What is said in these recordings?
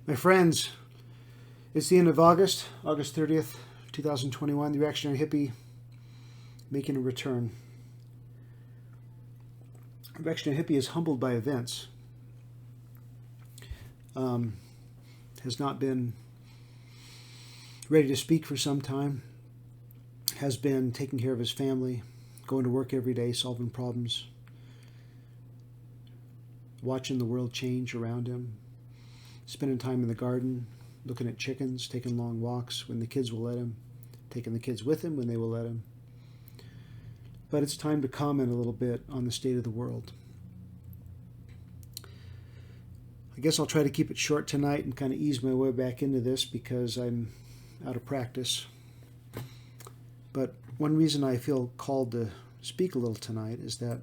My friends, it's the end of August 30th, 2021. The Reactionary Hippie making a return. The Reactionary Hippie is humbled by events. Has not been ready to speak for some time. Has been taking care of his family, going to work every day, solving problems, watching the world change around him, spending time in the garden, looking at chickens, taking long walks when the kids will let him, taking the kids with him when they will let him. But it's time to comment a little bit on the state of the world. I guess I'll try to keep it short tonight and kind of ease my way back into this because I'm out of practice. But one reason I feel called to speak a little tonight is that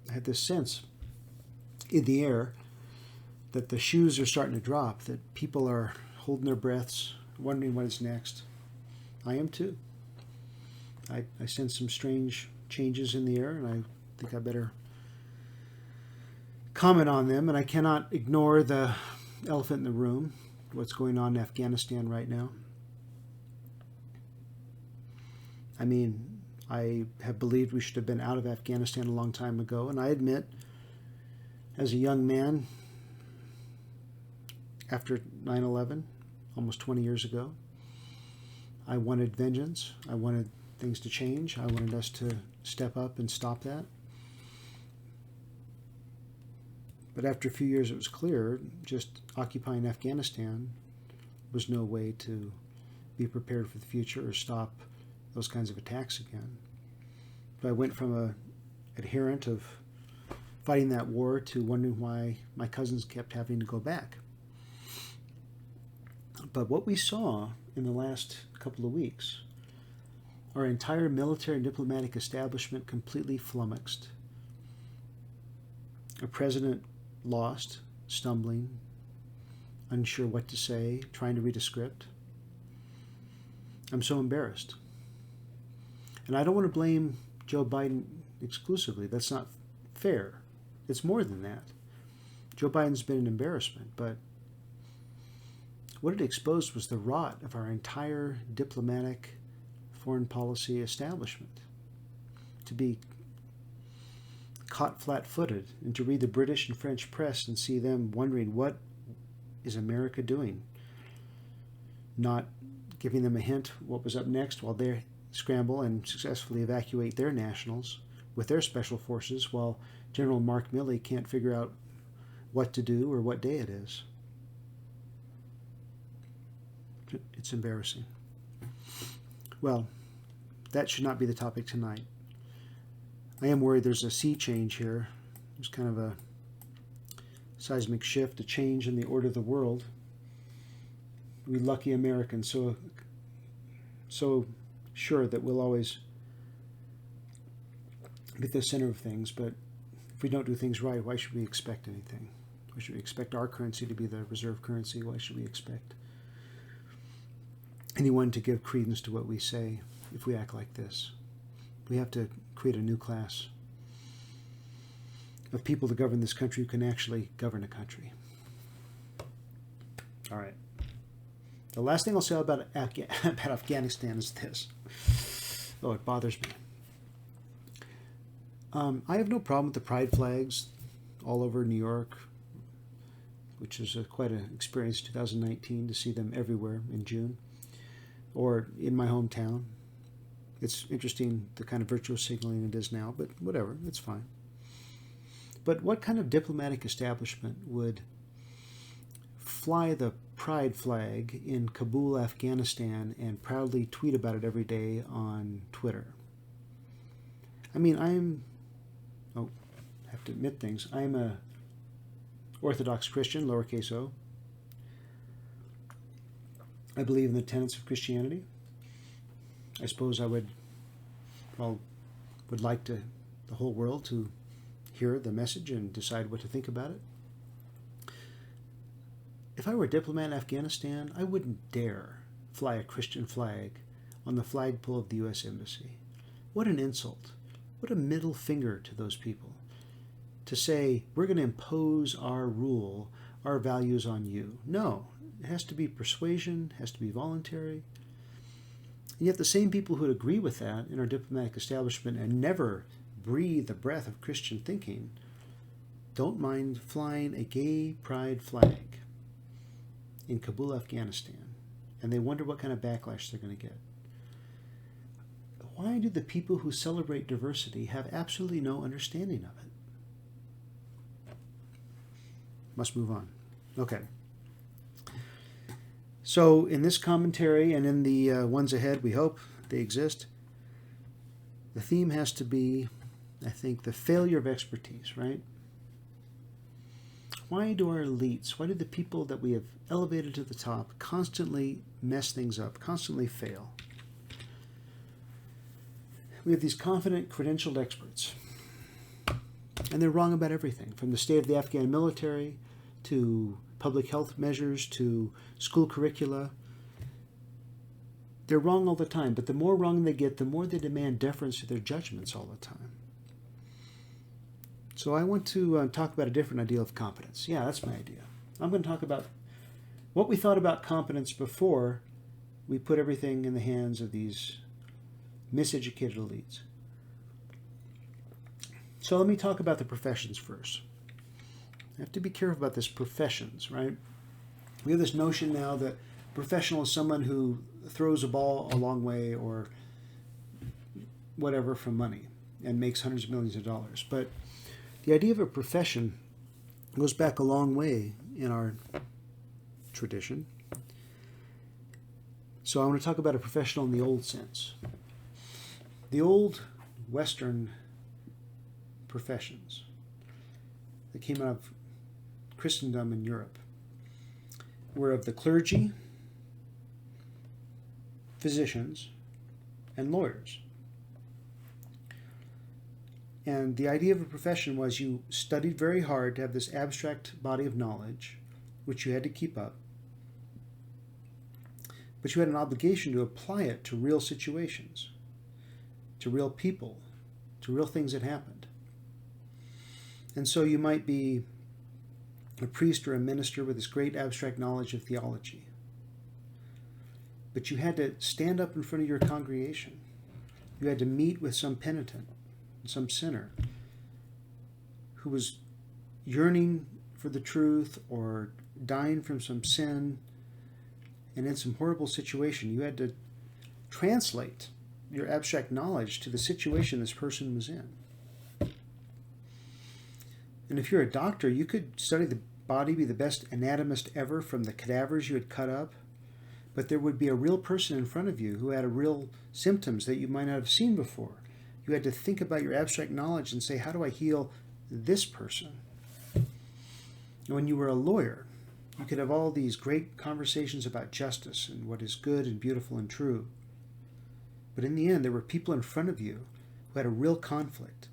I had this sense in the air that the shoes are starting to drop, that people are holding their breaths, wondering what is next. I am too. I sense some strange changes in the air, and I think I better comment on them. And I cannot ignore the elephant in the room, what's going on in Afghanistan right now. I mean, I have believed we should have been out of Afghanistan a long time ago, and I admit, as a young man, after 9/11, almost 20 years ago, I wanted vengeance. I wanted things to change. I wanted us to step up and stop that. But after a few years, it was clear just occupying Afghanistan was no way to be prepared for the future or stop those kinds of attacks again. But I went from an adherent of fighting that war to wondering why my cousins kept having to go back. But what we saw in the last couple of weeks, our entire military and diplomatic establishment completely flummoxed. A president lost, stumbling, unsure what to say, trying to read a script. I'm so embarrassed. And I don't want to blame Joe Biden exclusively. That's not fair. It's more than that. Joe Biden's been an embarrassment, but what it exposed was the rot of our entire diplomatic foreign policy establishment. To be caught flat-footed and to read the British and French press and see them wondering, what is America doing? Not giving them a hint what was up next while they scramble and successfully evacuate their nationals with their special forces while General Mark Milley can't figure out what to do or what day it is. It's embarrassing. Well, that should not be the topic tonight. I am worried there's a sea change here. There's kind of a seismic shift, a change in the order of the world. We lucky Americans, so sure that we'll always be at the center of things, but if we don't do things right, why should we expect anything? Why should we expect our currency to be the reserve currency? Why should we expect anyone to give credence to what we say if we act like this? We have to create a new class of people to govern this country who can actually govern a country. All right. The last thing I'll say about Afghanistan is this. Oh, it bothers me. I have no problem with the pride flags all over New York, which is quite an experience in 2019 to see them everywhere in June, or in my hometown. It's interesting the kind of virtual signaling it is now, but whatever, it's fine. But what kind of diplomatic establishment would fly the pride flag in Kabul, Afghanistan, and proudly tweet about it every day on Twitter? I mean, I have to admit things. I'm a Orthodox Christian, lowercase o. I believe in the tenets of Christianity. I suppose I would like the whole world to hear the message and decide what to think about it. If I were a diplomat in Afghanistan, I wouldn't dare fly a Christian flag on the flagpole of the U.S. Embassy. What an insult. What a middle finger to those people. To say, we're going to impose our rule, our values on you. No, It has to be persuasion, it has to be voluntary. And yet the same people who would agree with that in our diplomatic establishment and never breathe the breath of Christian thinking don't mind flying a gay pride flag in Kabul, Afghanistan. And they wonder what kind of backlash they're going to get. Why do the people who celebrate diversity have absolutely no understanding of it? Must move on. Okay. So in this commentary and in the ones ahead, we hope they exist, the theme has to be, I think, the failure of expertise, right? Why do our elites, why do the people that we have elevated to the top constantly mess things up, constantly fail? We have these confident, credentialed experts, and they're wrong about everything, from the state of the Afghan military to public health measures to school curricula. They're wrong all the time, but the more wrong they get, the more they demand deference to their judgments all the time. So I want to talk about a different ideal of competence. Yeah, that's my idea. I'm going to talk about what we thought about competence before we put everything in the hands of these miseducated elites. So let me talk about the professions first. I have to be careful about this professions, right? We have this notion now that professional is someone who throws a ball a long way or whatever for money and makes hundreds of millions of dollars. But the idea of a profession goes back a long way in our tradition. So I want to talk about a professional in the old sense. The old Western professions that came out of Christendom in Europe were of the clergy, physicians, and lawyers. And the idea of a profession was you studied very hard to have this abstract body of knowledge, which you had to keep up, but you had an obligation to apply it to real situations, to real people, to real things that happened. And so you might be a priest or a minister with this great abstract knowledge of theology, but you had to stand up in front of your congregation. You had to meet with some penitent, some sinner who was yearning for the truth or dying from some sin and in some horrible situation. You had to translate your abstract knowledge to the situation this person was in. And if you're a doctor, you could study the body, be the best anatomist ever from the cadavers you had cut up, but there would be a real person in front of you who had real symptoms that you might not have seen before. You had to think about your abstract knowledge and say, how do I heal this person? And when you were a lawyer, you could have all these great conversations about justice and what is good and beautiful and true. But in the end, there were people in front of you who had a real conflict.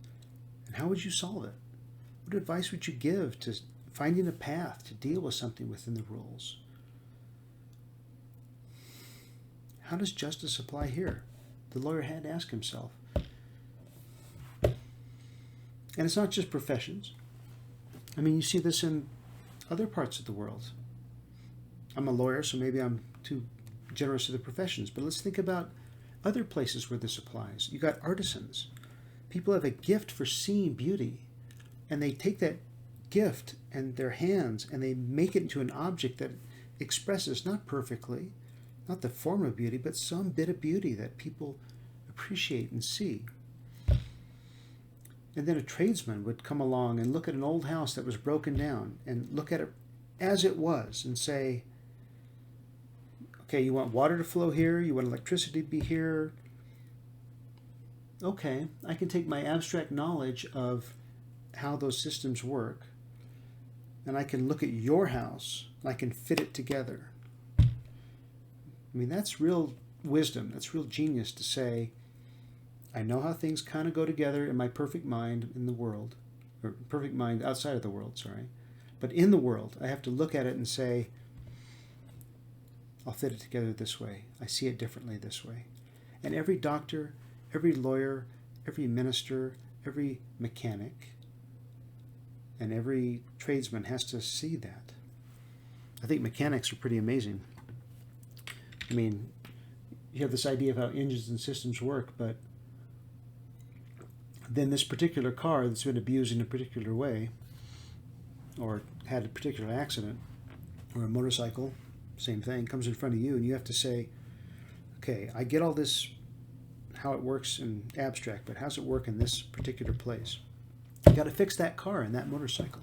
And how would you solve it? What advice would you give to finding a path to deal with something within the rules? How does justice apply here? The lawyer had to ask himself. And it's not just professions. I mean, you see this in other parts of the world. I'm a lawyer, so maybe I'm too generous to the professions, but let's think about other places where this applies. You got artisans. People have a gift for seeing beauty, and they take that gift and their hands and they make it into an object that expresses, not perfectly, not the form of beauty, but some bit of beauty that people appreciate and see. And then a tradesman would come along and look at an old house that was broken down and look at it as it was and say, okay, you want water to flow here, you want electricity to be here. Okay, I can take my abstract knowledge of how those systems work and I can look at your house and I can fit it together. I mean, that's real wisdom, that's real genius to say, I know how things kind of go together in my perfect mind in the world, or perfect mind outside of the world, sorry. But in the world, I have to look at it and say, I'll fit it together this way. I see it differently this way. And every doctor, every lawyer, every minister, every mechanic, and every tradesman has to see that. I think mechanics are pretty amazing. I mean, you have this idea of how engines and systems work, but then this particular car that's been abused in a particular way, or had a particular accident, or a motorcycle, same thing, comes in front of you, and you have to say, okay, I get all this, how it works in abstract, but how's it work in this particular place? You got to fix that car and that motorcycle.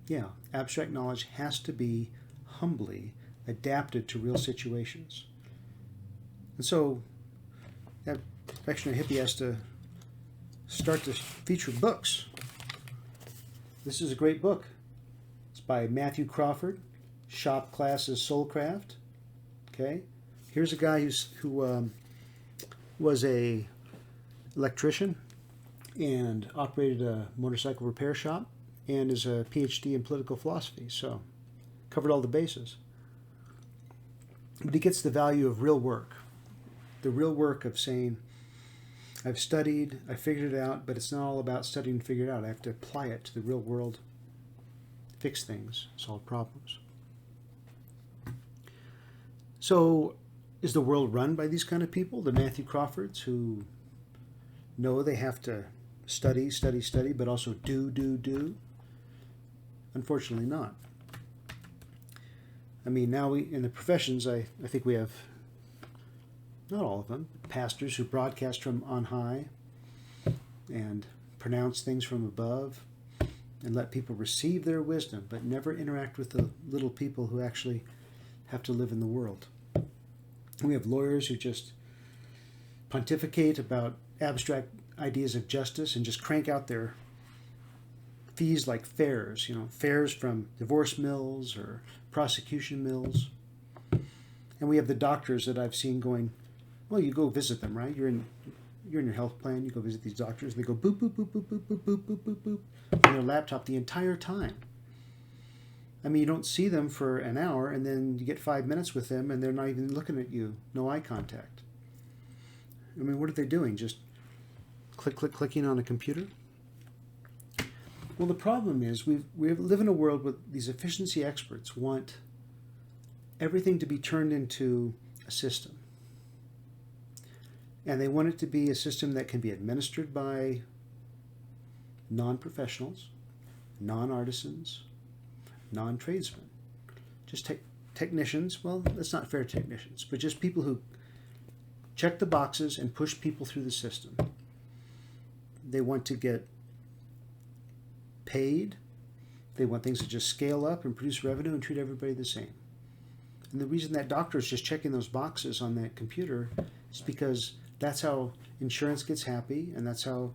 Yeah, abstract knowledge has to be humbly adapted to real situations. And so that Reactionary Hippie has to start to feature books. This is a great book. It's by Matthew Crawford, Shop Class's Soulcraft. Okay, here's a guy who was a electrician and operated a motorcycle repair shop and is a PhD in political philosophy, so covered all the bases. But he gets the value of real work, the real work of saying, I've studied, I figured it out, but it's not all about studying and figure it out. I have to apply it to the real world, fix things, solve problems. So is the world run by these kind of people, the Matthew Crawfords, who know they have to study, but also do? Unfortunately not. I mean, now in the professions, I think we have, not all of them, pastors who broadcast from on high and pronounce things from above and let people receive their wisdom, but never interact with the little people who actually have to live in the world. We have lawyers who just pontificate about abstract ideas of justice and just crank out their fees like fares, fares from divorce mills or prosecution mills. And we have the doctors that I've seen going, well, you go visit them, right? You're in your health plan, you go visit these doctors, and they go boop, boop, boop, boop, boop, boop, boop, boop, boop, boop, on their laptop the entire time. I mean, you don't see them for an hour, and then you get 5 minutes with them, and they're not even looking at you. No eye contact. I mean, what are they doing? Just clicking on a computer? Well, the problem is we live in a world where these efficiency experts want everything to be turned into a system. And they want it to be a system that can be administered by non-professionals, non-artisans, non-tradesmen. Just technicians, well, that's not fair technicians, but just people who check the boxes and push people through the system. They want to get paid. They want things to just scale up and produce revenue and treat everybody the same. And the reason that doctor is just checking those boxes on that computer is because that's how insurance gets happy and that's how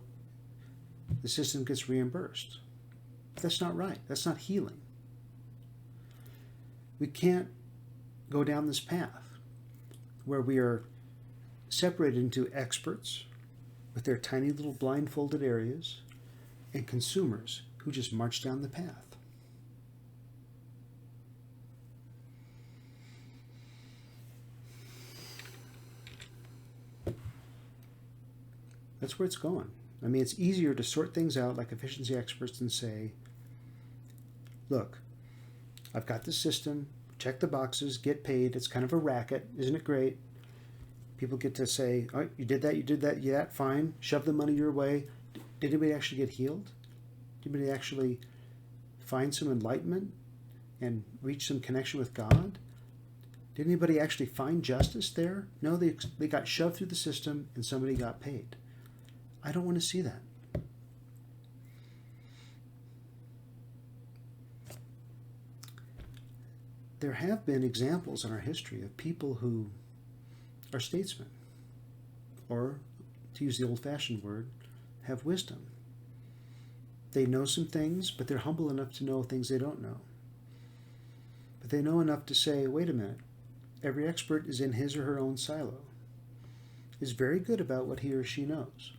the system gets reimbursed. That's not right. That's not healing. We can't go down this path where we are separated into experts with their tiny little blindfolded areas and consumers who just march down the path. That's where it's going. I mean, it's easier to sort things out like efficiency experts and say, look, I've got this system, check the boxes, get paid. It's kind of a racket. Isn't it great? People get to say, oh, you did that, yeah, fine. Shove the money your way. Did anybody actually get healed? Did anybody actually find some enlightenment and reach some connection with God? Did anybody actually find justice there? No, they got shoved through the system and somebody got paid. I don't want to see that. There have been examples in our history of people who are statesmen, or, to use the old-fashioned word, have wisdom. They know some things, but they're humble enough to know things they don't know. But they know enough to say, wait a minute, every expert is in his or her own silo, is very good about what he or she knows.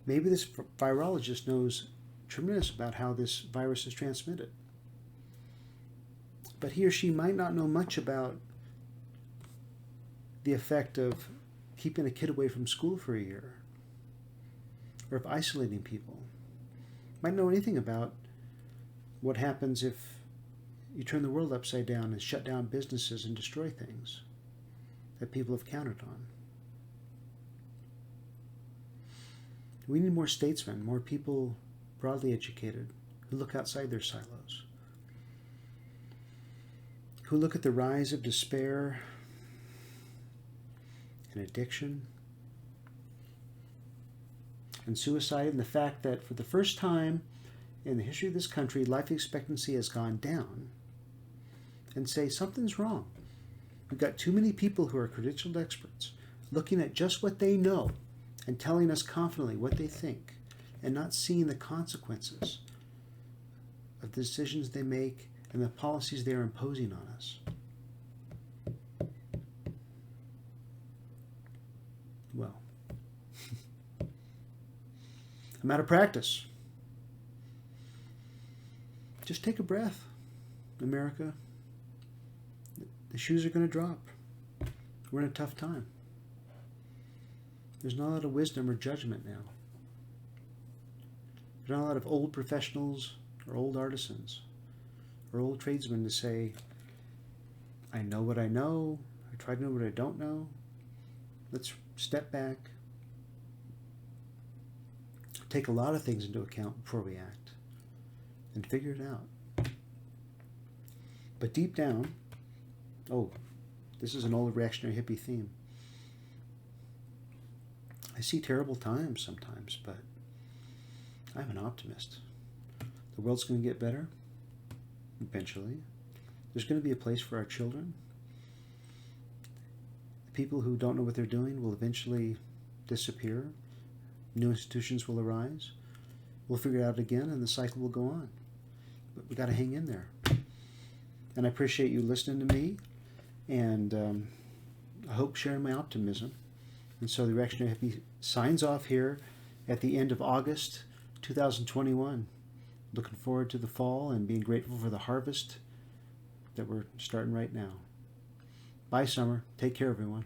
Maybe this virologist knows tremendous about how this virus is transmitted. But he or she might not know much about the effect of keeping a kid away from school for a year, or of isolating people. Might know anything about What happens if you turn the world upside down and shut down businesses and destroy things that people have counted on? We need more statesmen, more people broadly educated who look outside their silos, who look at the rise of despair and addiction and suicide, and the fact that for the first time in the history of this country, life expectancy has gone down, and say something's wrong. We've got too many people who are credentialed experts looking at just what they know and telling us confidently what they think, and not seeing the consequences of the decisions they make and the policies they are imposing on us. Well, I'm out of practice. Just take a breath, America. The shoes are going to drop. We're in a tough time. There's not a lot of wisdom or judgment now. There's not a lot of old professionals or old artisans or old tradesmen to say, I know what I know, I try to know what I don't know. Let's step back, take a lot of things into account before we act, and figure it out. But deep down, this is an old reactionary hippie theme. I see terrible times sometimes, but I'm an optimist. The world's going to get better eventually. There's going to be a place for our children. The people who don't know what they're doing will eventually disappear. New institutions will arise. We'll figure it out again, and the cycle will go on. But we've got to hang in there. And I appreciate you listening to me, and I hope sharing my optimism. And so the Reactionary Hippie signs off here at the end of August 2021. Looking forward to the fall and being grateful for the harvest that we're starting right now. Bye, summer. Take care, everyone.